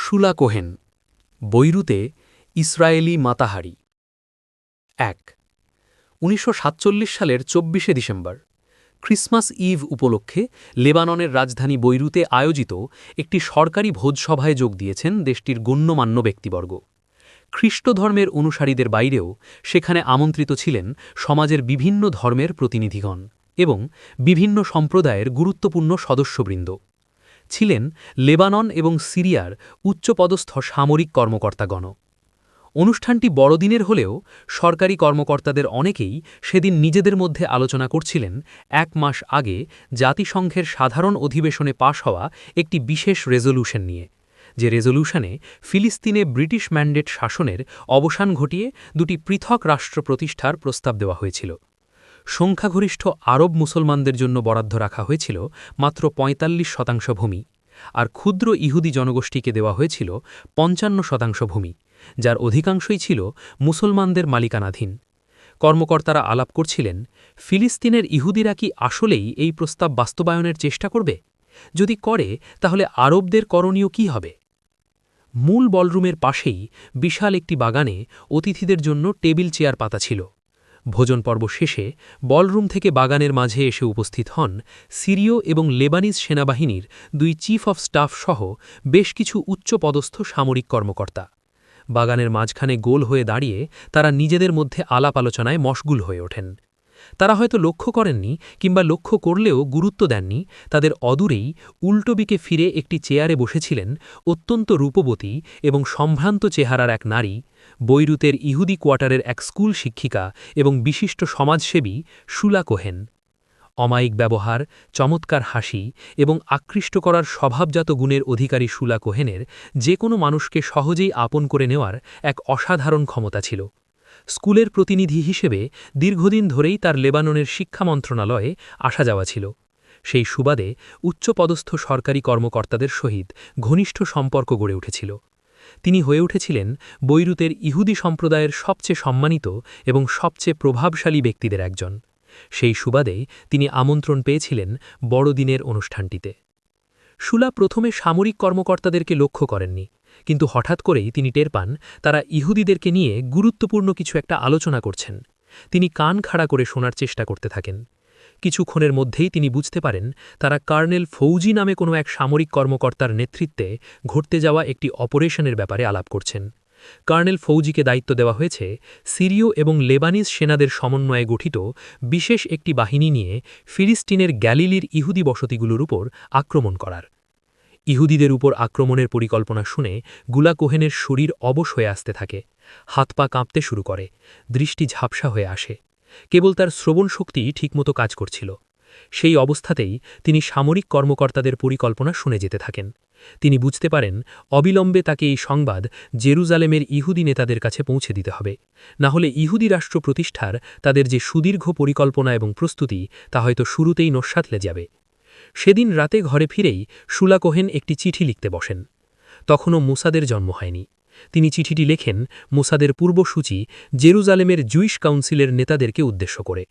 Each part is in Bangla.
শুলা কোহেন, বৈরুতে ইসরায়েলি মাতাহারি। ১ ১৯৪৭ সালের ২৪শে ডিসেম্বর ক্রিসমাস ইভ উপলক্ষে লেবাননের রাজধানী বৈরুতে আয়োজিত একটি সরকারি ভোজসভায় যোগ দিয়েছেন দেশটির গণ্যমান্য ব্যক্তিবর্গ। খ্রিস্ট ধর্মের অনুসারীদের বাইরেও সেখানে আমন্ত্রিত ছিলেন সমাজের বিভিন্ন ধর্মের প্রতিনিধিগণ এবং বিভিন্ন সম্প্রদায়ের গুরুত্বপূর্ণ সদস্যবৃন্দ। ছিলেন লেবানন এবং সিরিয়ার উচ্চপদস্থ সামরিক কর্মকর্তাগণ। অনুষ্ঠানটি বড়দিনের হলেও সরকারি কর্মকর্তাদের অনেকেই সেদিন নিজেদের মধ্যে আলোচনা করছিলেন ১ মাস আগে জাতিসংঘের সাধারণ অধিবেশনে পাশ হওয়া একটি বিশেষ রেজলিউশন নিয়ে, যে রেজলিউশনে ফিলিস্তিনে ব্রিটিশ ম্যান্ডেট শাসনের অবসান ঘটিয়ে দুটি পৃথক রাষ্ট্র প্রতিষ্ঠার প্রস্তাব দেওয়া হয়েছিল। সংখ্যাগরিষ্ঠ আরব মুসলমানদের জন্য বরাদ্দ রাখা হয়েছিল মাত্র ৪৫% ভূমি, আর ক্ষুদ্র ইহুদি জনগোষ্ঠীকে দেওয়া হয়েছিল ৫৫% ভূমি, যার অধিকাংশই ছিল মুসলমানদের মালিকানাধীন। কর্মকর্তারা আলাপ করছিলেন, ফিলিস্তিনের ইহুদিরা কি আসলেই এই প্রস্তাব বাস্তবায়নের চেষ্টা করবে? যদি করে, তাহলে আরবদের করণীয় কি হবে? মূল বলরুমের পাশেই বিশাল একটি বাগানে অতিথিদের জন্য টেবিল চেয়ার পাতা ছিল। ভোজন পর্ব শেষে বলরুম থেকে বাগানের মাঝে এসে উপস্থিত হন সিরীয় এবং লেবানিজ সেনাবাহিনীর ২ চিফ অফ স্টাফ সহ বেশ কিছু উচ্চপদস্থ সামরিক কর্মকর্তা। বাগানের মাঝখানে গোল হয়ে দাঁড়িয়ে তারা নিজেদের মধ্যে আলাপ আলোচনায় মশগুল হয়ে ওঠেন। তারা হয়তো লক্ষ্য করেননি কিংবা লক্ষ্য করলেও গুরুত্ব দেননি, তাদের অদূরেই উল্টোবিকে ফিরে একটি চেয়ারে বসেছিলেন অত্যন্ত রূপবতী এবং সম্ভ্রান্ত চেহারার এক নারী, বৈরুতের ইহুদি কোয়ার্টারের এক স্কুল শিক্ষিকা এবং বিশিষ্ট সমাজসেবী শুলা কোহেন। অমায়িক ব্যবহার, চমৎকার হাসি এবং আকৃষ্ট করার স্বভাবজাত গুণের অধিকারী শুলা কোহেনের যে কোনো মানুষকে সহজেই আপন করে নেওয়ার এক অসাধারণ ক্ষমতা ছিল। স্কুলের প্রতিনিধি হিসেবে দীর্ঘদিন ধরেই তার লেবাননের শিক্ষা মন্ত্রণালয়ে আসা যাওয়া ছিল। সেই সুবাদে উচ্চপদস্থ সরকারি কর্মকর্তাদের সহিত ঘনিষ্ঠ সম্পর্ক গড়ে উঠেছিল। তিনি হয়ে উঠেছিলেন বৈরুতের ইহুদি সম্প্রদায়ের সবচেয়ে সম্মানিত এবং সবচেয়ে প্রভাবশালী ব্যক্তিদের একজন। সেই সুবাদেই তিনি আমন্ত্রণ পেয়েছিলেন বড়দিনের অনুষ্ঠানটিতে। শুলা প্রথমে সামরিক কর্মকর্তাদেরকে লক্ষ্য করেননি, কিন্তু হঠাৎ করেই তিনি টের পান তারা ইহুদিদেরকে নিয়ে গুরুত্বপূর্ণ কিছু একটা আলোচনা করছেন। তিনি কান খাড়া করে শোনার চেষ্টা করতে থাকেন। কিছুক্ষণের মধ্যেই তিনি বুঝতে পারেন তারা কর্নেল ফৌজি নামে কোনো এক সামরিক কর্মকর্তার নেতৃত্বে ঘটতে যাওয়া একটি অপারেশনের ব্যাপারে আলাপ করছেন। কর্নেল ফৌজিকে দায়িত্ব দেওয়া হয়েছে সিরীয় এবং লেবানিজ সেনাদের সমন্বয়ে গঠিত বিশেষ একটি বাহিনী নিয়ে ফিলিস্তিনের গ্যালিলির ইহুদি বসতিগুলোর উপর আক্রমণ করার। ইহুদিদের উপর আক্রমণের পরিকল্পনা শুনে গুলা কোহেনের শরীর অবশ হয়ে আসতে থাকে, হাত পা কাঁপতে শুরু করে, দৃষ্টি ঝাপসা হয়ে আসে। কেবল তার শ্রবণ শক্তি ঠিকমতো কাজ করছিল। সেই অবস্থাতেই তিনি সামরিক কর্মকর্তাদের পরিকল্পনা শুনে যেতে থাকেন। তিনি বুঝতে পারেন অবিলম্বে তাকে এই সংবাদ জেরুজালেমের ইহুদি নেতাদের কাছে পৌঁছে দিতে হবে, না হলে ইহুদি রাষ্ট্র প্রতিষ্ঠার তাদের যে সুদীর্ঘ পরিকল্পনা এবং প্রস্তুতি তা হয়তো শুরুতেই নস্যাৎলে যাবে। সেদিন রাতে ঘরে ফিরেই শুলা কোহেন একটি চিঠি লিখতে বসেন। তখনও মুসাদের জন্ম হয়নি। তিনি চিঠিটি লেখেন মুসাদের পূর্বসূচি জেরুজালেমের জুইশ কাউন্সিলের নেতাদেরকে উদ্দেশ্য করে।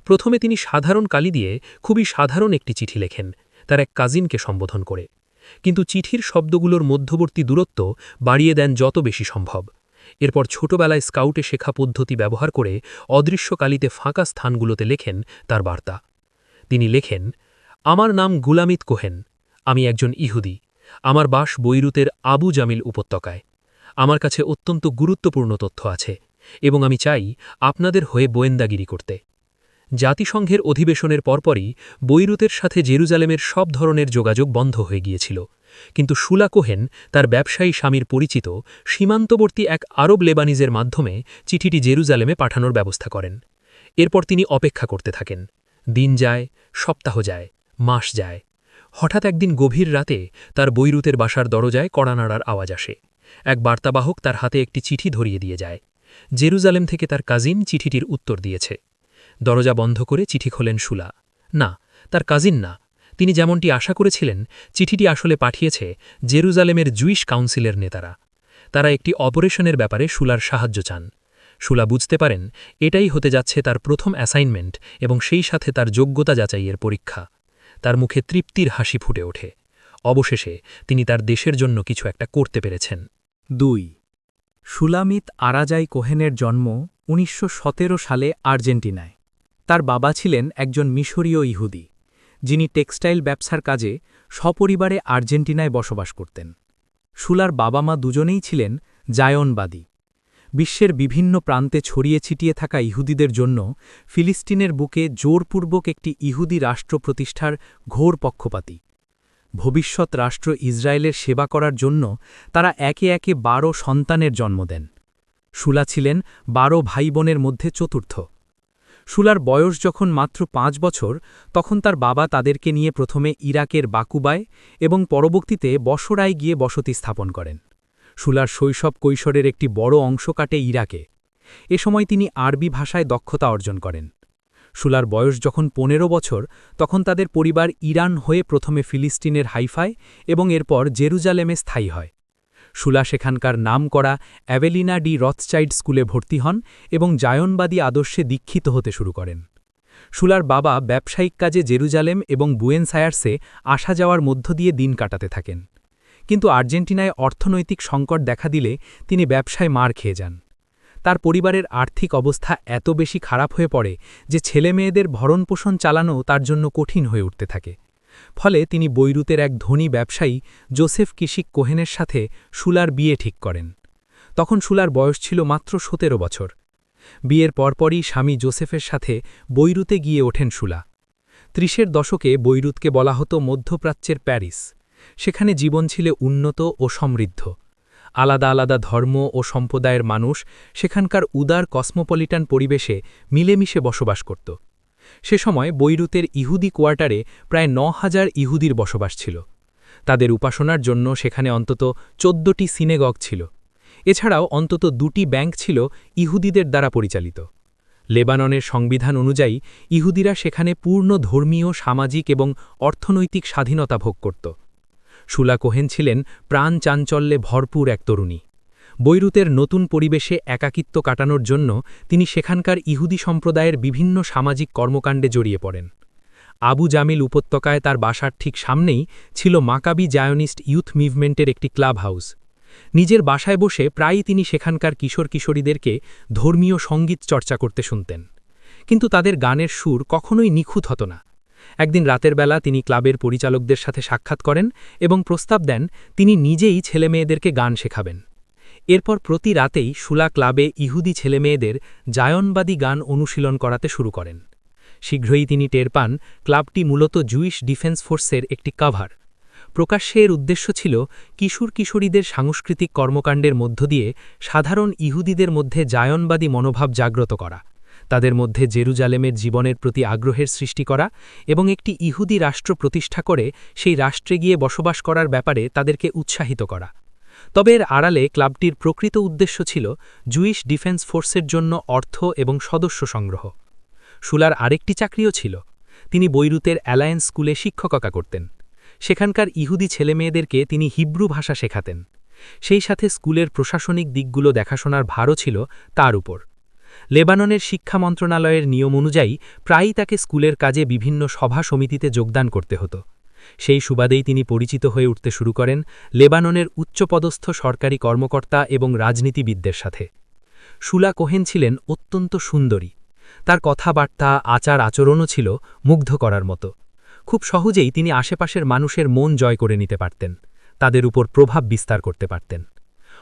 প্রথমে তিনি সাধারণ কালি দিয়ে খুবই সাধারণ একটি চিঠি লেখেন, তার এক কাজিনকে সম্বোধন করে, কিন্তু চিঠির শব্দগুলোর মধ্যবর্তী দূরত্ব বাড়িয়ে দেন যত বেশি সম্ভব। এরপর ছোটবেলায় স্কাউটে শেখা পদ্ধতি ব্যবহার করে অদৃশ্য কালিতে ফাঁকা স্থানগুলোতে লেখেন তার বার্তা। তিনি লেখেন, আমার নাম গুলামিত কোহেন, আমি একজন ইহুদি। আমার বাস বৈরুতের আবু জামিল উপত্যকায়। আমার কাছে অত্যন্ত গুরুত্বপূর্ণ তথ্য আছে এবং আমি চাই আপনাদের হয়ে গোয়েন্দাগিরি করতে। জাতিসংঘের অধিবেশনের পরপরই বৈরুতের সাথে জেরুজালেমের সব ধরনের যোগাযোগ বন্ধ হয়ে গিয়েছিল, কিন্তু শুলা কোহেন তার ব্যবসায়ী স্বামীর পরিচিত সীমান্তবর্তী এক আরব লেবানিজের মাধ্যমে চিঠিটি জেরুজালেমে পাঠানোর ব্যবস্থা করেন। এরপর তিনি অপেক্ষা করতে থাকেন। দিন যায়, সপ্তাহ যায়, মাস যায়। হঠাৎ একদিন গভীর রাতে তার বৈরুতের বাসার দরজায় কড়া নাড়ার আওয়াজ আসে। এক বার্তাবাহক তার হাতে একটি চিঠি ধরিয়ে দিয়ে যায়। জেরুজালেম থেকে তার কাজিন চিঠিটির উত্তর দিয়েছে। দরজা বন্ধ করে চিঠি খোলেন শুলা। না, তার কাজিন না। তিনি যেমনটি আশা করেছিলেন, চিঠিটি আসলে পাঠিয়েছে জেরুজালেমের জুইশ কাউন্সিলের নেতারা। তারা একটি অপারেশনের ব্যাপারে শুলার সাহায্য চান। শুলা বুঝতে পারেন এটাই হতে যাচ্ছে তার প্রথম অ্যাসাইনমেন্ট এবং সেই সাথে তার যোগ্যতা যাচাইয়ের পরীক্ষা। তার মুখে তৃপ্তির হাসি ফুটে ওঠে। অবশেষে তিনি তার দেশের জন্য কিছু একটা করতে পেরেছেন। 2 সুলামিত আরাজাই কোহেনের জন্ম ১৯১৭ সালে আর্জেন্টিনায়। তার বাবা ছিলেন একজন মিশরীয় ইহুদি, যিনি টেক্সটাইল ব্যবসার কাজে সপরিবারে আর্জেন্টিনায় বসবাস করতেন। সুলার বাবা মা দুজনেই ছিলেন জায়নবাদী। বিশ্বের বিভিন্ন প্রান্তে ছড়িয়ে ছিটিয়ে থাকা ইহুদিদের জন্য ফিলিস্তিনের বুকে জোরপূর্বক একটি ইহুদি রাষ্ট্র প্রতিষ্ঠার ঘোর পক্ষপাতী। ভবিষ্যৎ রাষ্ট্র ইসরায়েলের সেবা করার জন্য তারা একে একে ১২ সন্তানের জন্ম দেন। সুলা ছিলেন ১২ ভাইবোনের মধ্যে চতুর্থ। সুলার বয়স যখন মাত্র ৫ বছর, তখন তার বাবা তাদেরকে নিয়ে প্রথমে ইরাকের বাকুবায় এবং পরবর্তীতে বসরায় গিয়ে বসতি স্থাপন করেন। সুলার শৈশব কৈশোরের একটি বড় অংশ কাটে ইরাকে। এ সময় তিনি আরবি ভাষায় দক্ষতা অর্জন করেন। সুলার বয়স যখন ১৫ বছর, তখন তাদের পরিবার ইরান হয়ে প্রথমে ফিলিস্তিনের হাইফায় এবং এরপর জেরুজালেমে স্থায়ী হয়। সুলা সেখানকার নামকরা অ্যাভেলিনা ডি রথচাইল্ড স্কুলে ভর্তি হন এবং জায়নবাদী আদর্শে দীক্ষিত হতে শুরু করেন। সুলার বাবা ব্যবসায়িক কাজে জেরুজালেম এবং বুয়েন্স আয়ার্সে আসা যাওয়ার মধ্য দিয়ে দিন কাটাতে থাকেন। কিন্তু আর্জেন্টিনায় অর্থনৈতিক সংকট দেখা দিলে তিনি ব্যবসায় মার খেয়ে যান। তার পরিবারের আর্থিক অবস্থা এত বেশি খারাপ হয়ে পড়ে যে ছেলেমেয়েদের ভরণপোষণ চালানো তার জন্য কঠিন হয়ে উঠতে থাকে। ফলে তিনি বৈরুতের এক ধনী ব্যবসায়ী জোসেফ কিশিক কোহেনের সাথে সুলার বিয়ে ঠিক করেন। তখন সুলার বয়স ছিল মাত্র ১৭ বছর। বিয়ের পরপরই স্বামী জোসেফের সাথে বৈরুতে গিয়ে ওঠেন সুলা। ৩০-এর দশকে বৈরুতকে বলা হতো মধ্যপ্রাচ্যের প্যারিস। সেখানে জীবন ছিল উন্নত ও সমৃদ্ধ। আলাদা আলাদা ধর্ম ও সম্প্রদায়ের মানুষ সেখানকার উদার কসমোপলিটান পরিবেশে মিলেমিশে বসবাস করত। সে সময় বৈরুতের ইহুদি কোয়ার্টারে প্রায় ৯,০০০ ইহুদির বসবাস ছিল। তাদের উপাসনার জন্য সেখানে অন্তত ১৪টি সিনেগগ ছিল। এছাড়াও অন্তত ২টি ব্যাংক ছিল ইহুদিদের দ্বারা পরিচালিত। লেবাননের সংবিধান অনুযায়ী ইহুদিরা সেখানে পূর্ণ ধর্মীয়, সামাজিক এবং অর্থনৈতিক স্বাধীনতা ভোগ করত। সুলা কোহেন ছিলেন প্রাণ চাঞ্চল্যে ভরপুর এক তরুণী। বৈরুতের নতুন পরিবেশে একাকিত্ব কাটানোর জন্য তিনি সেখানকার ইহুদি সম্প্রদায়ের বিভিন্ন সামাজিক কর্মকাণ্ডে জড়িয়ে পড়েন। আবু জামিল উপত্যকায় তার বাসার ঠিক সামনেই ছিল মাকাবি জায়নিস্ট ইউথ মুভমেন্টের একটি ক্লাব হাউস। নিজের বাসায় বসে প্রায়ই তিনি সেখানকার কিশোর কিশোরীদেরকে ধর্মীয় সঙ্গীত চর্চা করতে শুনতেন। কিন্তু তাদের গানের সুর কখনোই নিখুঁত হতো না। একদিন রাতের বেলা তিনি ক্লাবের পরিচালকদের সাথে সাক্ষাৎ করেন এবং প্রস্তাব দেন তিনি নিজেই ছেলেমেয়েদেরকে গান শেখাবেন। এরপর প্রতি রাতেই সুলা ক্লাবে ইহুদি ছেলেমেয়েদের জায়নবাদী গান অনুশীলন করাতে শুরু করেন। শীঘ্রই তিনি টের পান ক্লাবটি মূলত জুইশ ডিফেন্স ফোর্সের একটি কাভার। প্রকাশ্যে এর উদ্দেশ্য ছিল কিশোর কিশোরীদের সাংস্কৃতিক কর্মকাণ্ডের মধ্য দিয়ে সাধারণ ইহুদিদের মধ্যে জায়নবাদী মনোভাব জাগ্রত করা, তাদের মধ্যে জেরুজালেমের জীবনের প্রতি আগ্রহের সৃষ্টি করা এবং একটি ইহুদি রাষ্ট্র প্রতিষ্ঠা করে সেই রাষ্ট্রে গিয়ে বসবাস করার ব্যাপারে তাদেরকে উৎসাহিত করা। তবে এর আড়ালে ক্লাবটির প্রকৃত উদ্দেশ্য ছিল জুইশ ডিফেন্স ফোর্সের জন্য অর্থ এবং সদস্য সংগ্রহ। সুলার আরেকটি চাকরিও ছিল। তিনি বৈরুতের অ্যালায়েন্স স্কুলে শিক্ষকতা করতেন। সেখানকার ইহুদি ছেলেমেয়েদেরকে তিনি হিব্রু ভাষা শেখাতেন। সেই সাথে স্কুলের প্রশাসনিক দিকগুলো দেখাশোনার ভারও ছিল তার উপর। লেবাননের শিক্ষা মন্ত্রণালয়ের নিয়ম অনুযায়ী প্রায়ই তাকে স্কুলের কাজে বিভিন্ন সভা সমিতিতে যোগদান করতে হতো। সেই সুবাদেই তিনি পরিচিত হয়ে উঠতে শুরু করেন লেবাননের উচ্চপদস্থ সরকারি কর্মকর্তা এবং রাজনীতিবিদদের সাথে। সুলা কোহেন ছিলেন অত্যন্ত সুন্দরী। তার কথাবার্তা, আচার আচরণও ছিল মুগ্ধ করার মতো। খুব সহজেই তিনি আশেপাশের মানুষের মন জয় করে নিতে পারতেন, তাদের উপর প্রভাব বিস্তার করতে পারতেন।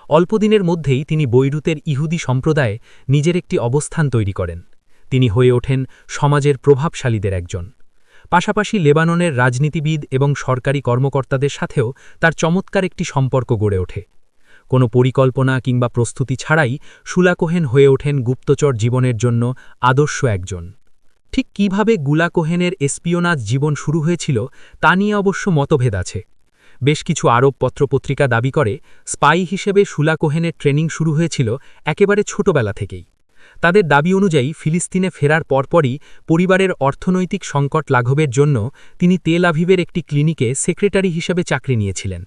অল্পদিনের মধ্যেই তিনি বৈরুতের ইহুদি সম্প্রদায়ে নিজের একটি অবস্থান তৈরি করেন। তিনি হয়ে ওঠেন সমাজের প্রভাবশালীদের একজন। পাশাপাশি লেবাননের রাজনীতিবিদ এবং সরকারি কর্মকর্তাদের সাথেও তার চমৎকার একটি সম্পর্ক গড়ে ওঠে। কোনো পরিকল্পনা কিংবা প্রস্তুতি ছাড়াই সুলা কোহেন হয়ে ওঠেন গুপ্তচর জীবনের জন্য আদর্শ একজন। ঠিক কিভাবে গুলা কোহেনের এসপিওনাজ জীবন শুরু হয়েছিল তা নিয়ে অবশ্য মতভেদ আছে। বেশ কিছু আরব পত্রপত্রিকা দাবি করে স্পাই হিসেবে সুলা কোহেনের ট্রেনিং শুরু হয়েছিল একেবারে ছোটবেলা থেকেই। তাদের দাবি অনুযায়ী ফিলিস্তিনে ফেরার পরপরই পরিবারের অর্থনৈতিক সংকট লাঘবের জন্য তিনি তেল আভিভের একটি ক্লিনিকে সেক্রেটারি হিসেবে চাকরি নিয়েছিলেন।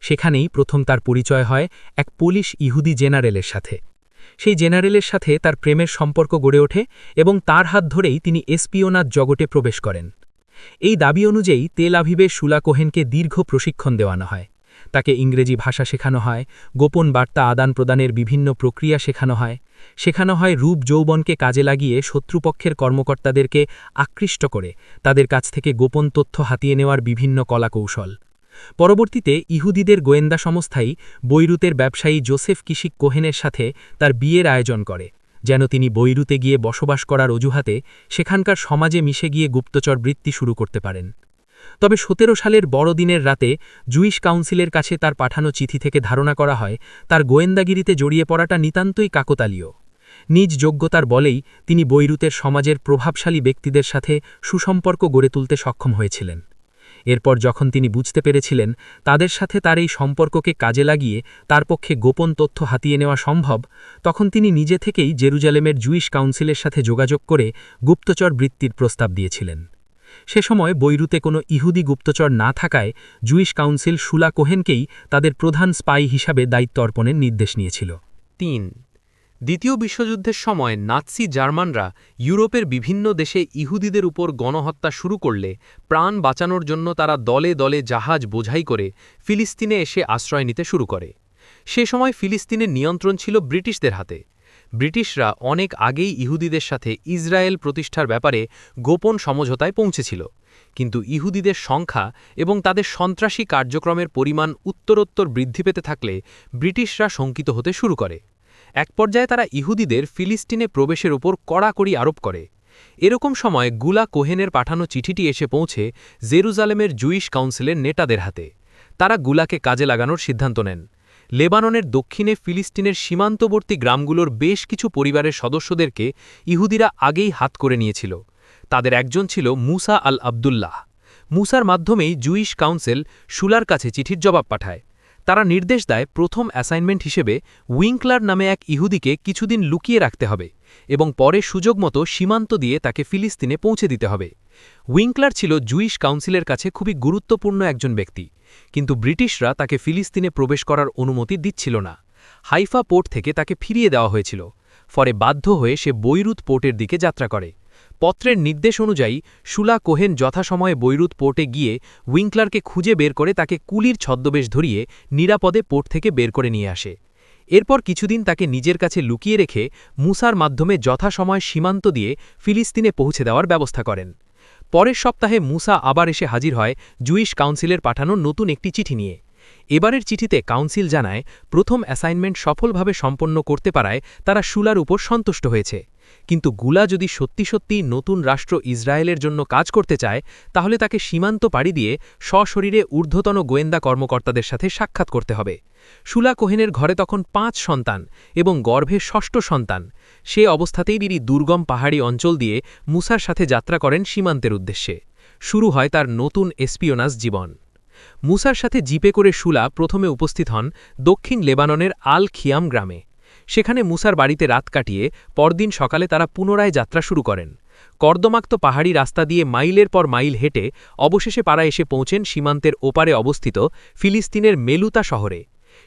সেখানেই প্রথম তার পরিচয় হয় এক পোলিশ ইহুদি জেনারেলের সাথে। সেই জেনারেলের সাথে তার প্রেমের সম্পর্ক গড়ে ওঠে এবং তার হাত ধরেই তিনি এসপিওনাজ জগতে প্রবেশ করেন। এই দাবি অনুযায়ী তেল আভিবে শুলা কোহেনকে দীর্ঘ প্রশিক্ষণ দেওয়ানো হয়। তাকে ইংরেজি ভাষা শেখানো হয়, গোপন বার্তা আদান প্রদানের বিভিন্ন প্রক্রিয়া শেখানো হয় রূপ যৌবনকে কাজে লাগিয়ে শত্রুপক্ষের কর্মকর্তাদেরকে আকৃষ্ট করে তাদের কাছ থেকে গোপন তথ্য হাতিয়ে নেওয়ার বিভিন্ন কলাকৌশল। পরবর্তীতে ইহুদিদের গোয়েন্দা সংস্থাই বৈরুতের ব্যবসায়ী জোসেফ কিশিক কোহেনের সাথে তার বিয়ের আয়োজন করে, যেন তিনি বৈরুতে গিয়ে বসবাস করার অজুহাতে সেখানকার সমাজে মিশে গিয়ে গুপ্তচর বৃত্তি শুরু করতে পারেন। তবে ১৭ সালের বড়দিনের রাতে জুইশ কাউন্সিলের কাছে তার পাঠানো চিঠি থেকে ধারণা করা হয় তার গোয়েন্দাগিরিতে জড়িয়ে পড়াটা নিতান্তই কাকতালীয়। নিজ যোগ্যতার বলেই তিনি বৈরুতের সমাজের প্রভাবশালী ব্যক্তিদের সাথে সুসম্পর্ক গড়ে তুলতে সক্ষম হয়েছিলেন। এরপর যখন তিনি বুঝতে পেরেছিলেন তাদের সাথে তার এই সম্পর্ককে কাজে লাগিয়ে তার পক্ষে গোপন তথ্য হাতিয়ে নেওয়া সম্ভব, তখন তিনি নিজে থেকেই জেরুজালেমের জুইশ কাউন্সিলের সাথে যোগাযোগ করে গুপ্তচর বৃত্তির প্রস্তাব দিয়েছিলেন। সে সময় বৈরুতে কোনো ইহুদি গুপ্তচর না থাকায় জুইশ কাউন্সিল শুলা কোহেনকেই তাদের প্রধান স্পাই হিসাবে দায়িত্ব অর্পণের নির্দেশ নিয়েছিল। ৩. দ্বিতীয় বিশ্বযুদ্ধের সময় নাৎসি জার্মানরা ইউরোপের বিভিন্ন দেশে ইহুদিদের উপর গণহত্যা শুরু করলে প্রাণ বাঁচানোর জন্য তারা দলে দলে জাহাজ বোঝাই করে ফিলিস্তিনে এসে আশ্রয় নিতে শুরু করে। সে সময় ফিলিস্তিনের নিয়ন্ত্রণ ছিল ব্রিটিশদের হাতে। ব্রিটিশরা অনেক আগেই ইহুদিদের সাথে ইসরায়েল প্রতিষ্ঠার ব্যাপারে গোপন সমঝোতায় পৌঁছেছিল, কিন্তু ইহুদিদের সংখ্যা এবং তাদের সন্ত্রাসী কার্যক্রমের পরিমাণ উত্তরোত্তর বৃদ্ধি পেতে থাকলে ব্রিটিশরা শঙ্কিত হতে শুরু করে। এক পর্যায়ে তারা ইহুদিদের ফিলিস্তিনে প্রবেশের উপর কড়াকড়ি আরোপ করে। এরকম সময় গুলা কোহেনের পাঠানো চিঠিটি এসে পৌঁছে জেরুজালেমের জুইশ কাউন্সিলের নেতাদের হাতে। তারা গুলাকে কাজে লাগানোর সিদ্ধান্ত নেন। লেবাননের দক্ষিণে ফিলিস্তিনের সীমান্তবর্তী গ্রামগুলোর বেশ কিছু পরিবারের সদস্যদেরকে ইহুদিরা আগেই হাত করে নিয়েছিল। তাদের একজন ছিল মুসা আল আবদুল্লাহ। মুসার মাধ্যমেই জুইশ কাউন্সিল শুলার কাছে চিঠির জবাব পাঠায়। তারা নির্দেশ দেয় প্রথম অ্যাসাইনমেন্ট হিসেবে উইঙ্কলার নামে এক ইহুদিকে কিছুদিন লুকিয়ে রাখতে হবে এবং পরে সুযোগ মতো সীমান্ত দিয়ে তাকে ফিলিস্তিনে পৌঁছে দিতে হবে। উইঙ্কলার ছিল জুইশ কাউন্সিলের কাছে খুবই গুরুত্বপূর্ণ একজন ব্যক্তি, কিন্তু ব্রিটিশরা তাকে ফিলিস্তিনে প্রবেশ করার অনুমতি দিচ্ছিল না। হাইফা পোর্ট থেকে তাকে ফিরিয়ে দেওয়া হয়েছিল। ফলে বাধ্য হয়ে সে বৈরুত পোর্টের দিকে যাত্রা করে। পত্রের নির্দেশ অনুযায়ী শুলা কোহেন যথাসময়ে বৈরুত পোর্টে গিয়ে উইঙ্কলারকে খুঁজে বের করে তাকে কুলির ছদ্মবেশ ধরিয়ে নিরাপদে পোর্ট থেকে বের করে নিয়ে আসে। এরপর কিছুদিন তাকে নিজের কাছে লুকিয়ে রেখে মুসার মাধ্যমে যথাসময় সীমান্ত দিয়ে ফিলিস্তিনে পৌঁছে দেওয়ার ব্যবস্থা করেন। পরের সপ্তাহে মুসা আবার এসে হাজির হয় জুইশ কাউন্সিলের পাঠানো নতুন একটি চিঠি নিয়ে। এবারের চিঠিতে কাউন্সিল জানায় প্রথম অ্যাসাইনমেন্ট সফলভাবে সম্পন্ন করতে পারায় তারা শুলার উপর সন্তুষ্ট হয়েছে, কিন্তু গুলা যদি সত্যি সত্যিই নতুন রাষ্ট্র ইসরায়েলের জন্য কাজ করতে চায় তাহলে তাকে সীমান্ত পাড়ি দিয়ে সশরীরে ঊর্ধ্বতন গোয়েন্দা কর্মকর্তাদের সাথে সাক্ষাৎ করতে হবে। শুলা কোহেনের ঘরে তখন ৫ সন্তান এবং গর্ভে ষষ্ঠ সন্তান। সে অবস্থাতেই তিনি দুর্গম পাহাড়ি অঞ্চল দিয়ে মুসার সাথে যাত্রা করেন সীমান্তের উদ্দেশ্যে। শুরু হয় তার নতুন এসপিওনাজ জীবন। মুসার সাথে জিপে করে শুলা প্রথমে উপস্থিত হন দক্ষিণ লেবাননের আল খিয়াম গ্রামে। সেখানে মুসার বাড়িতে রাত কাটিয়ে পরদিন সকালে তারা পুনরায় যাত্রা শুরু করেন। কর্দমাক্ত পাহাড়ি রাস্তা দিয়ে মাইলের পর মাইল হেঁটে অবশেষে পাড়া এসে পৌঁছেন সীমান্তের ওপারে অবস্থিত ফিলিস্তিনের মেলুতা শহরে।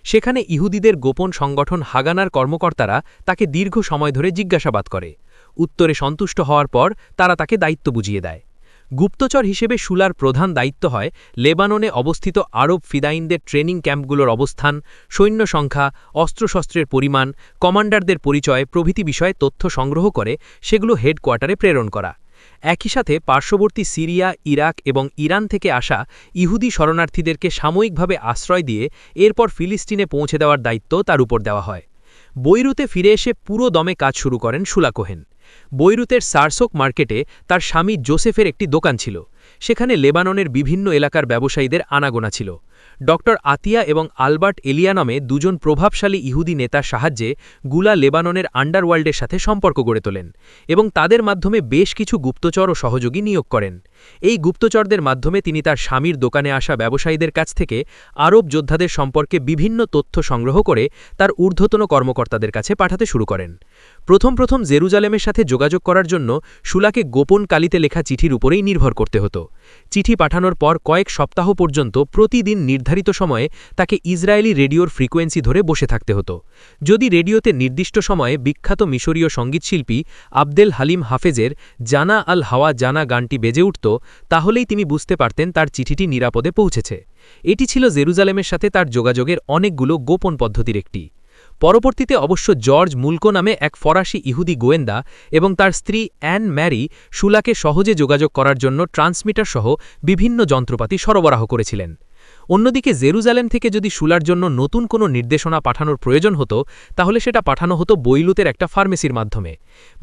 সেখানে ইহুদিদের গোপন সংগঠন হাগানার কর্মকর্তারা তাকে দীর্ঘ সময় ধরে জিজ্ঞাসাবাদ করে। উত্তরে সন্তুষ্ট হওয়ার পর তারা তাকে দায়িত্ব বুঝিয়ে দেয়। গুপ্তচর হিসেবে শুলার প্রধান দায়িত্ব হয় লেবাননে অবস্থিত আরব ফিদাইনদের ট্রেনিং ক্যাম্পগুলোর অবস্থান, সৈন্য সংখ্যা, অস্ত্রশস্ত্রের পরিমাণ, কমান্ডারদের পরিচয় প্রভৃতি বিষয়ে তথ্য সংগ্রহ করে সেগুলো হেডকোয়ার্টারে প্রেরণ করা। একই সাথে পার্শ্ববর্তী সিরিয়া, ইরাক এবং ইরান থেকে আসা ইহুদি শরণার্থীদেরকে সাময়িকভাবে আশ্রয় দিয়ে এরপর ফিলিস্তিনে পৌঁছে দেওয়ার দায়িত্ব তার উপর দেওয়া হয়। বৈরুতে ফিরে এসে পুরো দমে কাজ শুরু করেন শুলা কোহেন। বৈরুতের সারসোক মার্কেটে তার স্বামী জোসেফের একটি দোকান ছিল। সেখানে লেবাননের বিভিন্ন এলাকার ব্যবসায়ীদের আনাগোনা ছিল। ডক্টর আতিয়া এবং আলবার্ট এলিয়া নামে দুজন প্রভাবশালী ইহুদি নেতার সাহায্যে গুলা লেবাননের আন্ডারওয়ার্ল্ডের সাথে সম্পর্ক গড়ে তোলেন এবং তাদের মাধ্যমে বেশ কিছু গুপ্তচর ও সহযোগী নিয়োগ করেন। এই গুপ্তচরদের মাধ্যমে তিনি তার স্বামীর দোকানে আসা ব্যবসায়ীদের কাছ থেকে আরব যোদ্ধাদের সম্পর্কে বিভিন্ন তথ্য সংগ্রহ করে তার ঊর্ধ্বতন কর্মকর্তাদের কাছে পাঠাতে শুরু করেন। প্রথম জেরুজালেমের সাথে যোগাযোগ করার জন্য শুলাকে গোপন কালিতে লেখা চিঠির উপরেই নির্ভর করতে হতো। চিঠি পাঠানোর পর কয়েক সপ্তাহ পর্যন্ত প্রতিদিন নির্ধারিত সময়ে তাকে ইসরায়েলি রেডিওর ফ্রিকোয়েন্সি ধরে বসে থাকতে হতো। যদি রেডিওতে নির্দিষ্ট সময়ে বিখ্যাত মিশরীয় সঙ্গীতশিল্পী আবদেল হালিম হাফেজের জানা আল হাওয়া জানা গানটি বেজে উঠত, তাহলেই তিনি বুঝতে পারতেন তার চিঠিটি নিরাপদে পৌঁছেছে। এটি ছিল জেরুজালেমের সাথে তার যোগাযোগের অনেকগুলো গোপন পদ্ধতির একটি। পরবর্তীতে অবশ্য জর্জ মুলকো নামে এক ফরাসি ইহুদি গোয়েন্দা এবং তার স্ত্রী অ্যান ম্যারি শুলাকে সহজে যোগাযোগ করার জন্য ট্রান্সমিটার সহ বিভিন্ন যন্ত্রপাতি সরবরাহ করেছিলেন। অন্যদিকে জেরুজালেম থেকে যদি শুলার জন্য নতুন কোনো নির্দেশনা পাঠানোর প্রয়োজন হতো, তাহলে সেটা পাঠানো হতো বৈরুতের একটা ফার্মেসির মাধ্যমে।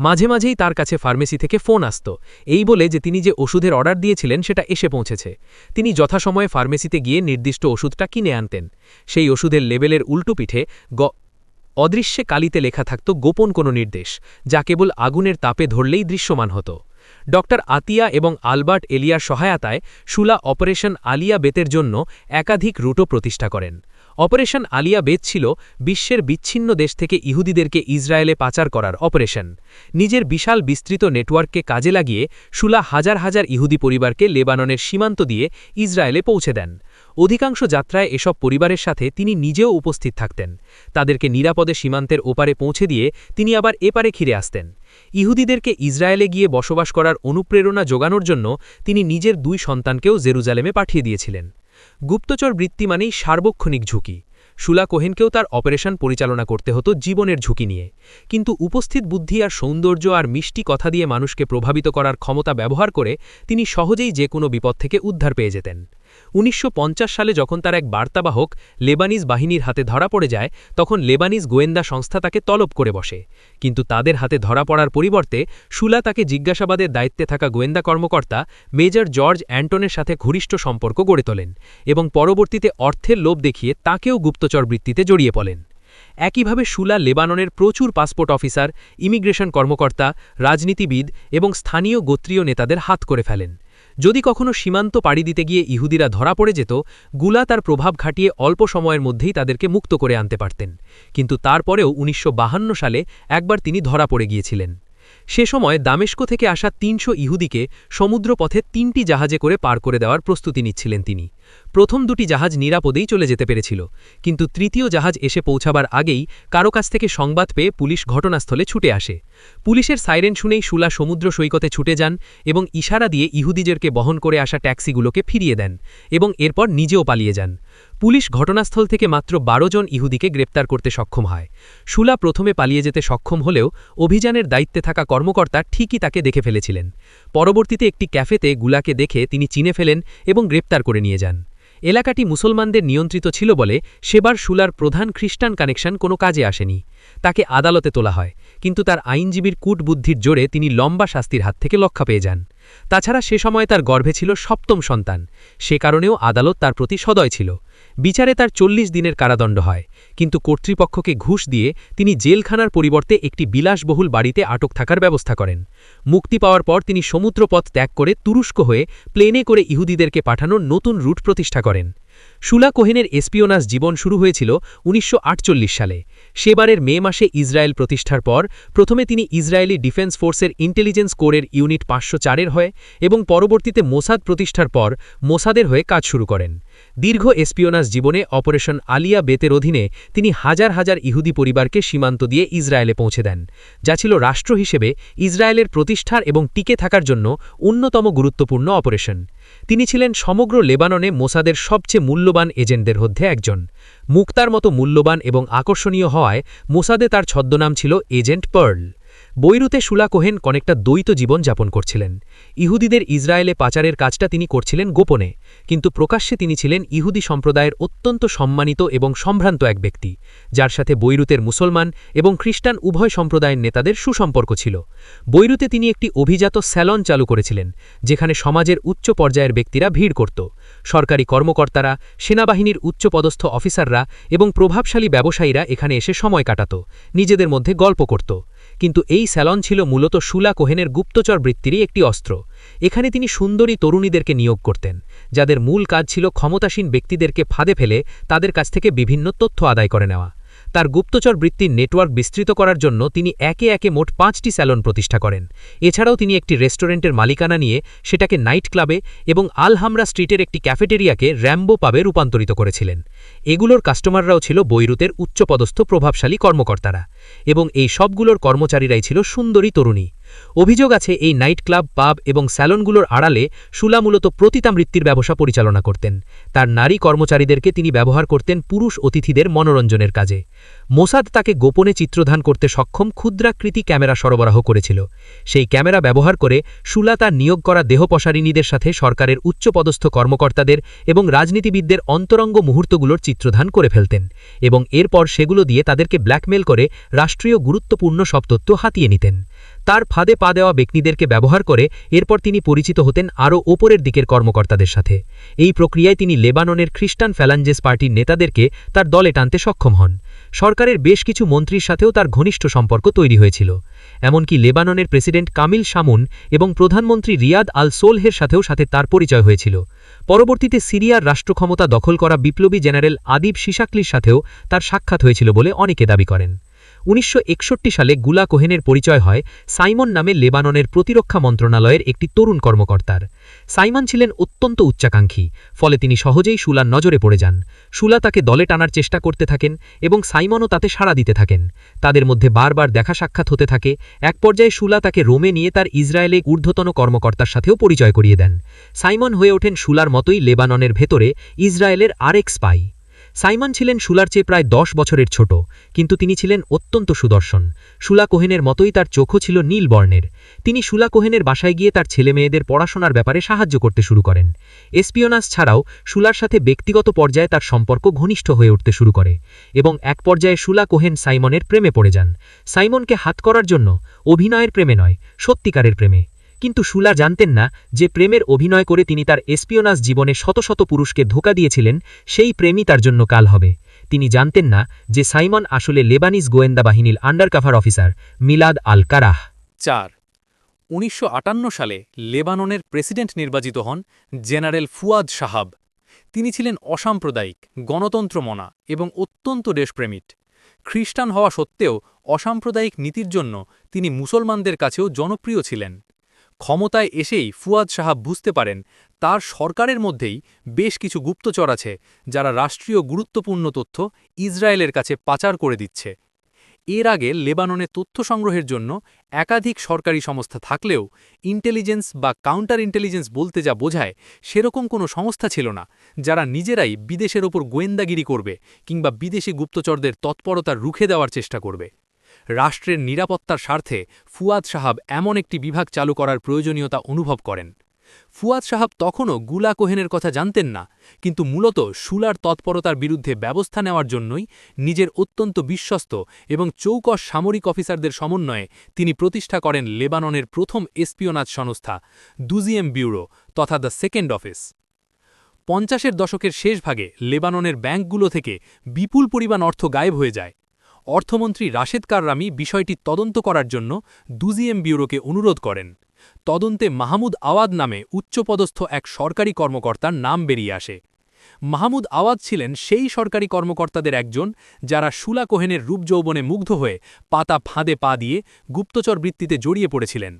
মাঝে মাঝেই তার কাছে ফার্মেসি থেকে ফোন আসত, এই বলে যে তিনি যে ওষুধের অর্ডার দিয়েছিলেন সেটা এসে পৌঁছেছে। তিনি যথাসময়ে ফার্মেসিতে গিয়ে নির্দিষ্ট ওষুধটা কিনে আনতেন। সেই ওষুধের লেবেলের উল্টো পিঠে অদৃশ্যে কালিতে লেখা থাকত গোপন কোনো নির্দেশ, যা কেবল আগুনের তাপে ধরলেই দৃশ্যমান হতো। ডক্টর আতিয়া এবং আলবার্ট এলিয়ার সহায়তায় শুলা অপারেশন আলিয়া বেতের জন্য একাধিক রুটও প্রতিষ্ঠা করেন। অপারেশন আলিয়া বেত ছিল বিশ্বের বিচ্ছিন্ন দেশ থেকে ইহুদিদেরকে ইসরায়েলে পাচার করার অপারেশন। নিজের বিশাল বিস্তৃত নেটওয়ার্ককে কাজে লাগিয়ে শুলা হাজার হাজার ইহুদি পরিবারকে লেবাননের সীমান্ত দিয়ে ইসরায়েলে পৌঁছে দেন। অধিকাংশ যাত্রায় এসব পরিবারের সাথে তিনি নিজেও উপস্থিত থাকতেন। তাদেরকে নিরাপদে সীমান্তের ওপারে পৌঁছে দিয়ে তিনি আবার এপারে ফিরে আসতেন। ইহুদিদেরকে ইসরায়েলে গিয়ে বসবাস করার অনুপ্রেরণা জোগানোর জন্য তিনি নিজের 2 সন্তানকেও জেরুজালেমে পাঠিয়ে দিয়েছিলেন। গুপ্তচর বৃত্তি মানেই সার্বক্ষণিক ঝুঁকি। শুলা কোহেনকেও তার অপারেশন পরিচালনা করতে হতো জীবনের ঝুঁকি নিয়ে, কিন্তু উপস্থিত বুদ্ধি আর সৌন্দর্য আর মিষ্টি কথা দিয়ে মানুষকে প্রভাবিত করার ক্ষমতা ব্যবহার করে তিনি সহজেই যে কোনো বিপদ থেকে উদ্ধার পেয়ে যেতেন। 1950 সালে যখন তার এক বার্তাবাহক লেবানিজ বাহিনীর হাতে ধরা পড়ে যায়, তখন লেবানিজ গোয়েন্দা সংস্থা তাকে তলব করে বসে। কিন্তু তাদের হাতে ধরা পড়ার পরিবর্তে শুলা তাকে জিজ্ঞাসাবাদের দায়িত্বে থাকা গোয়েন্দা কর্মকর্তা মেজর জর্জ অ্যান্টনের সাথে ঘনিষ্ঠ সম্পর্ক গড়ে তোলেন এবং পরবর্তীতে অর্থের লোভ দেখিয়ে তাকেও গুপ্তচর বৃত্তিতে জড়িয়ে পড়েন। একইভাবে শুলা লেবাননের প্রচুর পাসপোর্ট অফিসার, ইমিগ্রেশন কর্মকর্তা, রাজনীতিবিদ এবং স্থানীয় গোত্রীয় নেতাদের হাত করে ফেলেন। যদি কখনো সীমান্ত পাড়ি দিতে গিয়ে ইহুদিরা ধরা পড়ে যেত, গুলা তার প্রভাব খাটিয়ে অল্প সময়ের মধ্যেই তাদেরকে মুক্ত করে আনতে পারতেন। কিন্তু তারপরেও 1952 সালে একবার তিনি ধরা পড়ে গিয়েছিলেন। সে সময় দামেস্ক থেকে আসা 300 ইহুদিকে সমুদ্রপথে 3টি জাহাজে করে পার করে দেওয়ার প্রস্তুতি নিচ্ছিলেন তিনি। প্রথম 2টি জাহাজ নিরাপদেই চলে যেতে পেরেছিল, কিন্তু তৃতীয় জাহাজ এসে পৌঁছাবার আগেই কারো কাছ থেকে সংবাদ পেয়ে পুলিশ ঘটনাস্থলে ছুটে আসে। পুলিশের সাইরেন শুনেই শুলা সমুদ্র সৈকতে ছুটে যান এবং ইশারা দিয়ে ইহুদিদেরকে বহন করে আসা ট্যাক্সিগুলোকে ফিরিয়ে দেন এবং এরপর নিজেও পালিয়ে যান। পুলিশ ঘটনাস্থল থেকে মাত্র 12 জন ইহুদিকে গ্রেপ্তার করতে সক্ষম হয়। শুলা প্রথমে পালিয়ে যেতে সক্ষম হলেও অভিযানের দায়িত্বে থাকা কর্মকর্তা ঠিকই তাকে দেখে ফেলেছিলেন। পরবর্তীতে একটি ক্যাফেতে গুলাকে দেখে তিনি চিনে ফেলেন এবং গ্রেপ্তার করে নিয়ে যান। এলাকাটি মুসলমানদের নিয়ন্ত্রিত ছিল বলে সেবার শুলার প্রধান খ্রিস্টান কানেকশন কোনো কাজে আসেনি। তাকে আদালতে তোলা হয়, কিন্তু তার আইনজীবীর কূটবুদ্ধির জোরে তিনি লম্বা শাস্তির হাত থেকে রক্ষা পেয়ে যান। তাছাড়া সে সময় তার গর্ভে ছিল 7ম সন্তান, সে কারণেও আদালত তার প্রতি সদয় ছিল। বিচারে তার 40 দিনের কারাদণ্ড হয়, কিন্তু কর্তৃপক্ষকে ঘুষ দিয়ে তিনি জেলখানার পরিবর্তে একটি বিলাসবহুল বাড়িতে আটক থাকার ব্যবস্থা করেন। মুক্তি পাওয়ার পর তিনি সমুদ্রপথ ত্যাগ করে তুরস্ক হয়ে প্লেনে করে ইহুদিদেরকে পাঠানোর নতুন রুট প্রতিষ্ঠা করেন। শুলা কোহেনের এসপিওনাস জীবন শুরু হয়েছিল 1948 সালে। সেবারের মে মাসে ইসরায়েল প্রতিষ্ঠার পর প্রথমে তিনি ইসরায়েলি ডিফেন্স ফোর্সের ইন্টেলিজেন্স কোরের ইউনিট 504-এর হয়ে এবং পরবর্তীতে মোসাদ প্রতিষ্ঠার পর মোসাদের হয়ে কাজ শুরু করেন। দীর্ঘ এসপিওনাস জীবনে অপারেশন আলিয়া বেতের অধীনে তিনি হাজার হাজার ইহুদি পরিবারকে সীমান্ত দিয়ে ইসরায়েলে পৌঁছে দেন, যা ছিল রাষ্ট্র হিসেবে ইসরায়েলের প্রতিষ্ঠার এবং টিকে থাকার জন্য অন্যতম গুরুত্বপূর্ণ অপারেশন। তিনি ছিলেন সমগ্র লেবাননে মোসাদের সবচেয়ে মূল্যবান এজেন্টদের মধ্যে একজন। মুক্তার মতো মূল্যবান এবং আকর্ষণীয় হওয়ায় মোসাদে তার ছদ্মনাম ছিল এজেন্ট পার্ল। বৈরুতে শুলা কোহেন অনেকটা দ্বৈত জীবন যাপন করছিলেন। ইহুদিদের ইসরায়েলে পাচারের কাজটা তিনি করছিলেন গোপনে, কিন্তু প্রকাশ্যে তিনি ছিলেন ইহুদি সম্প্রদায়ের অত্যন্ত সম্মানিত এবং সম্ভ্রান্ত এক ব্যক্তি, যার সাথে বৈরুতের মুসলমান এবং খ্রিস্টান উভয় সম্প্রদায়ের নেতাদের সুসম্পর্ক ছিল। বৈরুতে তিনি একটি অভিজাত স্যালন চালু করেছিলেন, যেখানে সমাজের উচ্চ পর্যায়ের ব্যক্তিরা ভিড় করত। সরকারি কর্মকর্তারা, সেনাবাহিনীর উচ্চপদস্থ অফিসাররা এবং প্রভাবশালী ব্যবসায়ীরা এখানে এসে সময় কাটাত, নিজেদের মধ্যে গল্প করত। কিন্তু এই স্যালন ছিল মূলত শুলা কোহেনের গুপ্তচর বৃত্তিরই একটি অস্ত্র। এখানে তিনি সুন্দরী তরুণীদেরকে নিয়োগ করতেন, যাদের মূল কাজ ছিল ক্ষমতাসীন ব্যক্তিদেরকে ফাঁদে ফেলে তাদের কাছ থেকে বিভিন্ন তথ্য আদায় করে নেওয়া। তার গুপ্তচর বৃত্তির নেটওয়ার্ক বিস্তৃত করার জন্য তিনি একে একে মোট 5টি স্যালন প্রতিষ্ঠা করেন। এছাড়াও তিনি একটি রেস্টুরেন্টের মালিকানা নিয়ে সেটাকে নাইট ক্লাবে এবং আলহামরা স্ট্রিটের একটি ক্যাফেটেরিয়াকে র্যাম্বো পাবে রূপান্তরিত করেছিলেন। এগুলোর কাস্টমাররাও ছিল বৈরুতের উচ্চপদস্থ প্রভাবশালী কর্মকর্তারা, এবং এই সবগুলোর কর্মচারীরাই ছিল সুন্দরী তরুণী। অভিযোগ আছে এই নাইট ক্লাব, পাব এবং স্যালনগুলোর আড়ালে শুলা মূলত পতিতাবৃত্তির ব্যবসা পরিচালনা করতেন। তার নারী কর্মচারীদেরকে তিনি ব্যবহার করতেন পুরুষ অতিথিদের মনোরঞ্জনের কাজে। মোসাদ তাকে গোপনে চিত্রধান করতে সক্ষম ক্ষুদ্রাকৃতি ক্যামেরা সরবরাহ করেছিল। সেই ক্যামেরা ব্যবহার করে শুলা তার নিয়োগ করা দেহপসারিণীদের সাথে সরকারের উচ্চপদস্থ কর্মকর্তাদের এবং রাজনীতিবিদদের অন্তরঙ্গ মুহূর্তগুলোর চিত্রধান করে ফেলতেন এবং এরপর সেগুলো দিয়ে তাদেরকে ব্ল্যাকমেল করে রাষ্ট্রীয় গুরুত্বপূর্ণ সব তথ্য হাতিয়ে নিতেন। তার ফাঁদে পা দেওয়া ব্যক্তিদেরকে ব্যবহার করে এরপর তিনি পরিচিত হতেন আরও ওপরের দিকের কর্মকর্তাদের সাথে। এই প্রক্রিয়ায় তিনি লেবাননের খ্রিস্টান ফ্যালাঞ্জেস পার্টির নেতাদেরকে তার দলে টানতে সক্ষম হন। সরকারের বেশ কিছু মন্ত্রীর সাথেও তার ঘনিষ্ঠ সম্পর্ক তৈরি হয়েছিল। এমনকি লেবাননের প্রেসিডেন্ট কামিল শামুন এবং প্রধানমন্ত্রী রিয়াদ আল সোলহের সাথেও তার পরিচয় হয়েছিল। পরবর্তীতে সিরিয়ার রাষ্ট্রক্ষমতা দখল করা বিপ্লবী জেনারেল আদিব শিশাকলির সাথেও তার সাক্ষাৎ হয়েছিল বলে অনেকে দাবি করেন। 1961 সালে গুলা কোহেনের পরিচয় হয় সাইমন নামে লেবাননের প্রতিরক্ষা মন্ত্রণালয়ের একটি তরুণ কর্মকর্তার। সাইমন ছিলেন অত্যন্ত উচ্চাকাঙ্ক্ষী, ফলে তিনি সহজেই শুলার নজরে পড়ে যান। শুলা তাকে দলে টানার চেষ্টা করতে থাকেন এবং সাইমনও তাতে সাড়া দিতে থাকেন। তাদের মধ্যে বারবার দেখা সাক্ষাৎ হতে থাকে। এক পর্যায়ে শুলা তাকে রোমে নিয়ে তার ইসরায়েলে ঊর্ধ্বতন কর্মকর্তার সাথেও পরিচয় করিয়ে দেন। সাইমন হয়ে ওঠেন শুলার মতোই লেবাননের ভেতরে ইসরায়েলের আরেক স্পাই। সাইমন ছিলেন শুলার চেয়ে প্রায় 10 বছরের ছোট, কিন্তু তিনি ছিলেন অত্যন্ত সুদর্শন। শুলা কোহেনের মতোই তার চোখও ছিল নীল বর্ণের। তিনি শুলা কোহেনের বাসায় গিয়ে তার ছেলেমেয়েদের পড়াশোনার ব্যাপারে সাহায্য করতে শুরু করেন। এসপিওনাস ছাড়াও শুলার সাথে ব্যক্তিগত পর্যায়ে তার সম্পর্ক ঘনিষ্ঠ হয়ে উঠতে শুরু করে এবং এক পর্যায়ে শুলা কোহেন সাইমনের প্রেমে পড়ে যান। সাইমনকে হাত করার জন্য, অভিনয়ের প্রেমে নয়, সত্যিকারের প্রেমে। কিন্তু শুলা জানতেন না যে প্রেমের অভিনয় করে তিনি তার এসপিওনাস জীবনে শত শত পুরুষকে ধোঁকা দিয়েছিলেন, সেই প্রেমই তার জন্য কাল হবে। তিনি জানতেন না যে সাইমন আসলে লেবানিজ গোয়েন্দা বাহিনীর আন্ডারকভার অফিসার মিলাদ আল কারাহ। 4 1958 সালে লেবাননের প্রেসিডেন্ট নির্বাচিত হন জেনারেল ফুয়াদ শাহাব। তিনি ছিলেন অসাম্প্রদায়িক, গণতন্ত্রমনা এবং অত্যন্ত দেশপ্রেমিক। খ্রিস্টান হওয়া সত্ত্বেও অসাম্প্রদায়িক নীতির জন্য তিনি মুসলমানদের কাছেও জনপ্রিয় ছিলেন। ক্ষমতায় এসেই ফুয়াদ সাহাব বুঝতে পারেন তার সরকারের মধ্যেই বেশ কিছু গুপ্তচর আছে যারা রাষ্ট্রীয় গুরুত্বপূর্ণ তথ্য ইসরায়েলের কাছে পাচার করে দিচ্ছে। এর আগে লেবাননে তথ্য সংগ্রহের জন্য একাধিক সরকারি সংস্থা থাকলেও ইন্টেলিজেন্স বা কাউন্টার ইন্টেলিজেন্স বলতে যা বোঝায় সেরকম কোনো সংস্থা ছিল না যারা নিজেরাই বিদেশের ওপর গোয়েন্দাগিরি করবে কিংবা বিদেশি গুপ্তচরদের তৎপরতা রুখে দেওয়ার চেষ্টা করবে। রাষ্ট্রের নিরাপত্তার স্বার্থে ফুয়াদ সাহাব এমন একটি বিভাগ চালু করার প্রয়োজনীয়তা অনুভব করেন। ফুয়াদ সাহাব তখনও গুলা কোহেনের কথা জানতেন না, কিন্তু মূলত শুলার তৎপরতার বিরুদ্ধে ব্যবস্থা নেওয়ার জন্যই নিজের অত্যন্ত বিশ্বস্ত এবং চৌকস সামরিক অফিসারদের সমন্বয়ে তিনি প্রতিষ্ঠা করেন লেবাননের প্রথম এসপিওনাজ সংস্থা দুজিএম ব্যুরো তথা দ্য সেকেন্ড অফিস। 50-এর দশকের শেষ ভাগে লেবাননের ব্যাংকগুলো থেকে বিপুল পরিমাণ অর্থ গায়েব হয়ে যায়। অর্থমন্ত্রী রাশেদ কাররামি বিষয়টি তদন্ত করার জন্য দুজিএম ব্যুরোকে অনুরোধ করেন। তদন্তে মাহমুদ আওয়াদ নামে উচ্চপদস্থ এক সরকারি কর্মকর্তার নাম বেরিয়ে আসে। মাহমুদ আওয়াদ ছিলেন সেই সরকারি কর্মকর্তাদের একজন যারা শুলা কোহেনের রূপ যৌবনে মুগ্ধ হয়ে পাতা ফাঁদে পা দিয়ে গুপ্তচর বৃত্তিতে জড়িয়ে পড়েছিলেন।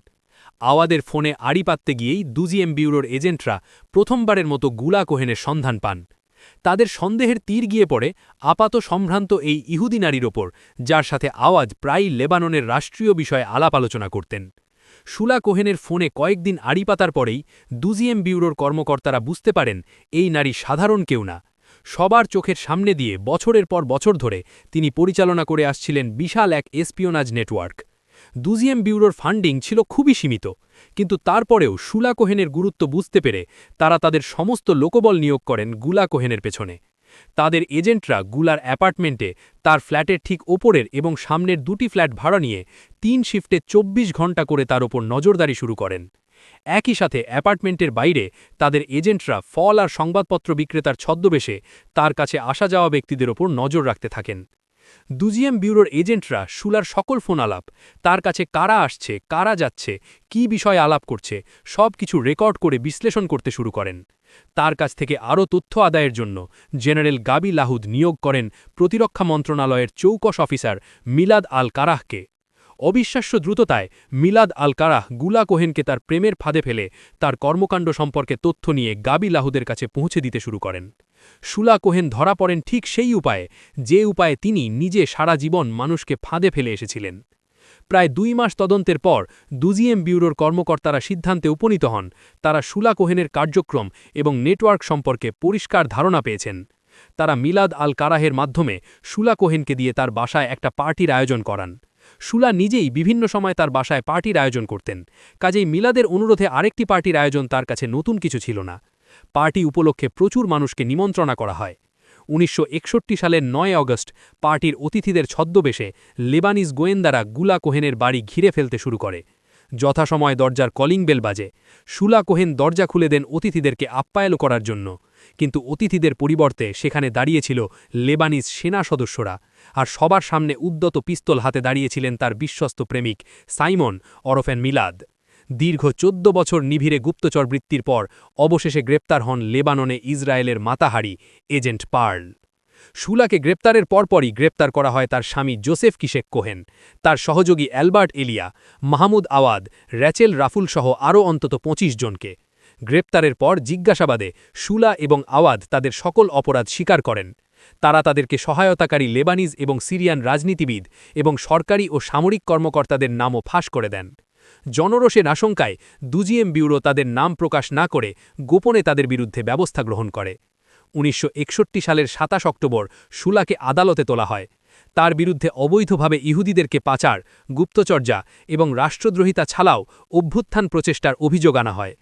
আওয়াদের ফোনে আড়ি পাততে গিয়েই দুজিএম ব্যুরোর এজেন্টরা প্রথমবারের মতো গুলা কোহেনের সন্ধান পান। তাদের সন্দেহের তীর গিয়ে পড়ে আপাত সম্ভ্রান্ত এই ইহুদি নারীর ওপর, যার সাথে আওয়াজ প্রায়ই লেবাননের রাষ্ট্রীয় বিষয়ে আলাপ আলোচনা করতেন। শুলা কোহেনের ফোনে কয়েকদিন আড়ি পাতার পরেই দুজিএম ব্যুরোর কর্মকর্তারা বুঝতে পারেন এই নারী সাধারণ কেউ না। সবার চোখের সামনে দিয়ে বছরের পর বছর ধরে তিনি পরিচালনা করে আসছিলেন বিশাল এক এসপিওনাজ নেটওয়ার্ক। দুজিএম ব্যুরোর ফান্ডিং ছিল খুবই সীমিত, কিন্তু তারপরেও শুলা কোহেনের গুরুত্ব বুঝতে পেরে তারা তাদের সমস্ত লোকবল নিয়োগ করেন গুলা কোহেনের পেছনে। তাদের এজেন্টরা গুলার অ্যাপার্টমেন্টে তার ফ্ল্যাটের ঠিক ওপরের এবং সামনের 2টি ফ্ল্যাট ভাড়া নিয়ে 3 শিফটে 24 ঘণ্টা করে তার ওপর নজরদারি শুরু করেন। একই সাথে অ্যাপার্টমেন্টের বাইরে তাদের এজেন্টরা ফল আর সংবাদপত্র বিক্রেতার ছদ্মবেশে তার কাছে আসা যাওয়া ব্যক্তিদের ওপর নজর রাখতে থাকেন। দুজিএম ব্যুরোর এজেন্টরা শুলার সকল ফোন আলাপ, তার কাছে কারা আসছে, কারা যাচ্ছে, কী বিষয়ে আলাপ করছে, সব কিছু রেকর্ড করে বিশ্লেষণ করতে শুরু করেন। তার কাছ থেকে আরও তথ্য আদায়ের জন্য জেনারেল গাবি লাহুদ নিয়োগ করেন প্রতিরক্ষা মন্ত্রণালয়ের চৌকস অফিসার মিলাদ আল কারাহকে। অবিশ্বাস্য দ্রুততায় মিলাদ আল কারাহ গুলা কোহেনকে তার প্রেমের ফাঁদে ফেলে তার কর্মকাণ্ড সম্পর্কে তথ্য নিয়ে গাবি লাহুদের কাছে পৌঁছে দিতে শুরু করেন। শুলা কোহেন ধরা পড়েন ঠিক সেই উপায়ে যে উপায়ে তিনি নিজে সারা জীবন মানুষকে ফাঁদে ফেলে এসেছিলেন। প্রায় 2 মাস তদন্তের পর দুজিএম ব্যুরোর কর্মকর্তারা সিদ্ধান্তে উপনীত হন তারা শুলা কোহেনের কার্যক্রম এবং নেটওয়ার্ক সম্পর্কে পরিষ্কার ধারণা পেয়েছেন। তারা মিলাদ আল কারাহের মাধ্যমে শুলা কোহেনকে দিয়ে তার বাসায় একটা পার্টির আয়োজন করান। শুলা নিজেই বিভিন্ন সময় তার বাসায় পার্টির আয়োজন করতেন, কাজেই মিলাদের অনুরোধে আরেকটি পার্টির আয়োজন তার কাছে নতুন কিছু ছিল না। পার্টি উপলক্ষে প্রচুর মানুষকে নিমন্ত্রণা করা হয়। 1961 সালের 9 অগস্ট পার্টির অতিথিদের ছদ্মবেশে লেবানিজ গোয়েন্দারা গুলা কোহেনের বাড়ি ঘিরে ফেলতে শুরু করে। যথাসময় দরজার কলিং বেল বাজে। শুলা কোহেন দরজা খুলে দেন অতিথিদেরকে আপ্যায়ন করার জন্য, কিন্তু অতিথিদের পরিবর্তে সেখানে দাঁড়িয়েছিল লেবানিজ সেনা সদস্যরা, আর সবার সামনে উদ্যত পিস্তল হাতে দাঁড়িয়েছিলেন তার বিশ্বস্ত প্রেমিক সাইমন ওরফেন মিলাদ। দীর্ঘ 14 বছর নিভিড়ে গুপ্তচর বৃত্তির পর অবশেষে গ্রেপ্তার হন লেবাননে ইসরায়েলের মাতাহারি এজেন্ট পার্ল। শুলাকে গ্রেপ্তারের পরপরই গ্রেপ্তার করা হয় তার স্বামী জোসেফ কিশেক কোহেন, তার সহযোগী অ্যালবার্ট এলিয়া, মাহমুদ আওয়াদ, র্যাচেল রাফুল সহ আরও অন্তত 25 জনকে। গ্রেপ্তারের পর জিজ্ঞাসাবাদে শুলা এবং আওয়াদ তাদের সকল অপরাধ স্বীকার করেন। তারা তাদেরকে সহায়তাকারী লেবানিজ এবং সিরিয়ান রাজনীতিবিদ এবং সরকারি ও সামরিক কর্মকর্তাদের নামও ফাঁস করে দেন। জনরোষের আশঙ্কায় দুজিএম ব্যুরো তাদের নাম প্রকাশ না করে গোপনে তাদের বিরুদ্ধে ব্যবস্থা গ্রহণ করে। 1961 সালের 27 অক্টোবর শুলাকে আদালতে তোলা হয়। তার বিরুদ্ধে অবৈধভাবে ইহুদিদেরকে পাচার, গুপ্তচর্যা এবং রাষ্ট্রদ্রোহিতা ছাড়াও অভ্যুত্থান প্রচেষ্টার অভিযোগ আনা হয়।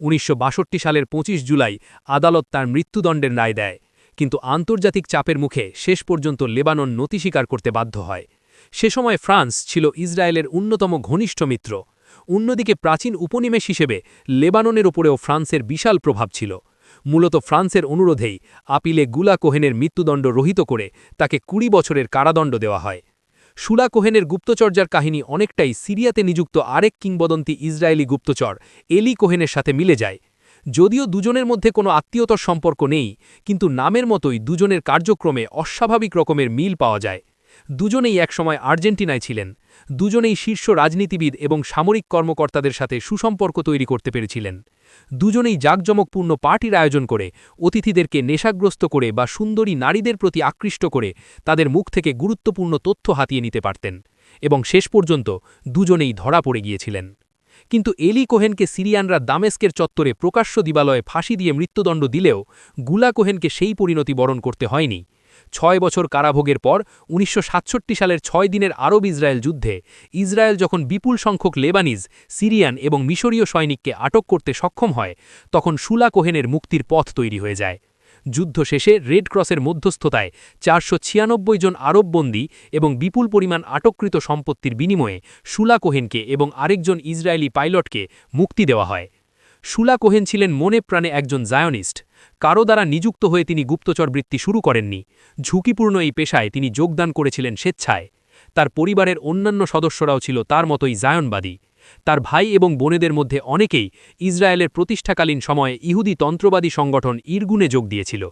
1962 সালের 25 জুলাই আদালত তার মৃত্যুদণ্ডের রায় দেয়, কিন্তু আন্তর্জাতিক চাপের মুখে শেষ পর্যন্ত লেবানন নতি স্বীকার করতে বাধ্য হয়। সে সময় ফ্রান্স ছিল ইসরায়েলের অন্যতম ঘনিষ্ঠ মিত্র। অন্যদিকে প্রাচীন উপনিবেশ হিসেবে লেবাননের ওপরেও ফ্রান্সের বিশাল প্রভাব ছিল। মূলত ফ্রান্সের অনুরোধেই আপিলে গুলা কোহেনের মৃত্যুদণ্ড রহিত করে তাকে 20 বছরের কারাদণ্ড দেওয়া হয়। শুলা কোহেনের গুপ্তচর্যার কাহিনী অনেকটাই সিরিয়াতে নিযুক্ত আরেক কিংবদন্তি ইসরায়েলি গুপ্তচর এলি কোহেনের সাথে মিলে যায়। যদিও দুজনের মধ্যে কোনো আত্মীয়তার সম্পর্ক নেই, কিন্তু নামের মতোই দুজনের কার্যক্রমে অস্বাভাবিক রকমের মিল পাওয়া যায়। দুজনেই একসময় আর্জেন্টিনায় ছিলেন। দুজনেই শীর্ষ রাজনীতিবিদ এবং সামরিক কর্মকর্তাদের সাথে সুসম্পর্ক তৈরি করতে পেরেছিলেন। দুজনেই জাঁকজমকপূর্ণ পার্টির আয়োজন করে, অতিথিদেরকে নেশাগ্রস্ত করে বা সুন্দরী নারীদের প্রতি আকৃষ্ট করে তাদের মুখ থেকে গুরুত্বপূর্ণ তথ্য হাতিয়ে নিতে পারতেন, এবং শেষ পর্যন্ত দুজনেই ধরা পড়ে গিয়েছিলেন। কিন্তু এলি কোহেনকে সিরিয়ানরা দামেস্কের চত্বরে প্রকাশ্য দিবালয়ে ফাঁসি দিয়ে মৃত্যুদণ্ড দিলেও গুলা কোহেনকে সেই পরিণতি বরণ করতে হয়নি। 6 বছর কারাভোগের পর 1967 সালের 6 দিনের আরব ইসরায়েল যুদ্ধে ইসরায়েল যখন বিপুল সংখ্যক লেবানিজ, সিরিয়ান এবং মিশরীয় সৈনিককে আটক করতে সক্ষম হয়, তখন শুলা কোহেনের মুক্তির পথ তৈরি হয়ে যায়। যুদ্ধ শেষে রেড ক্রসের মধ্যস্থতায় 496 জন আরব বন্দী এবং বিপুল পরিমাণ আটককৃত সম্পত্তির বিনিময়ে শুলা কোহেনকে এবং আরেকজন ইসরায়েলি পাইলটকে মুক্তি দেওয়া হয়। শুলা কোহেন ছিলেন মনে প্রাণে একজন জায়নিস্ট। কারো দ্বারা নিযুক্ত হয়ে তিনি গুপ্তচর বৃত্তি শুরু করেননি। ঝুঁকিপূর্ণ এই পেশায় তিনি যোগদান করেছিলেন স্বেচ্ছায়। তার পরিবারের অন্যান্য সদস্যরাও ছিল তার মতোই জায়নবাদী। তার ভাই এবং বোনেদের মধ্যে অনেকেই ইসরায়েলের প্রতিষ্ঠাকালীন সময়ে ইহুদি তন্ত্রবাদী সংগঠন ইরগুনে যোগ দিয়েছিল।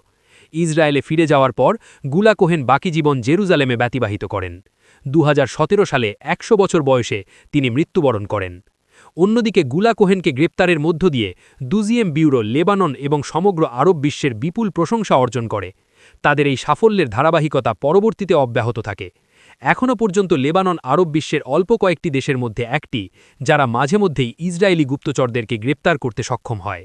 ইসরায়েলে ফিরে যাওয়ার পর গুলা কোহেন বাকি জীবন জেরুজালেমে ব্যতিবাহিত করেন। 2017 সালে 100 বছর বয়সে তিনি মৃত্যুবরণ করেন। অন্যদিকে গুলা কোহেনকে গ্রেপ্তারের মধ্য দিয়ে দুজিএম ব্যুরো লেবানন এবং সমগ্র আরব বিশ্বের বিপুল প্রশংসা অর্জন করে। তাদের এই সাফল্যের ধারাবাহিকতা পরবর্তীতে অব্যাহত থাকে। এখনও পর্যন্ত লেবানন আরব বিশ্বের অল্প কয়েকটি দেশের মধ্যে একটি, যারা মাঝে মধ্যেই ইসরায়েলি গুপ্তচরদেরকে গ্রেপ্তার করতে সক্ষম হয়।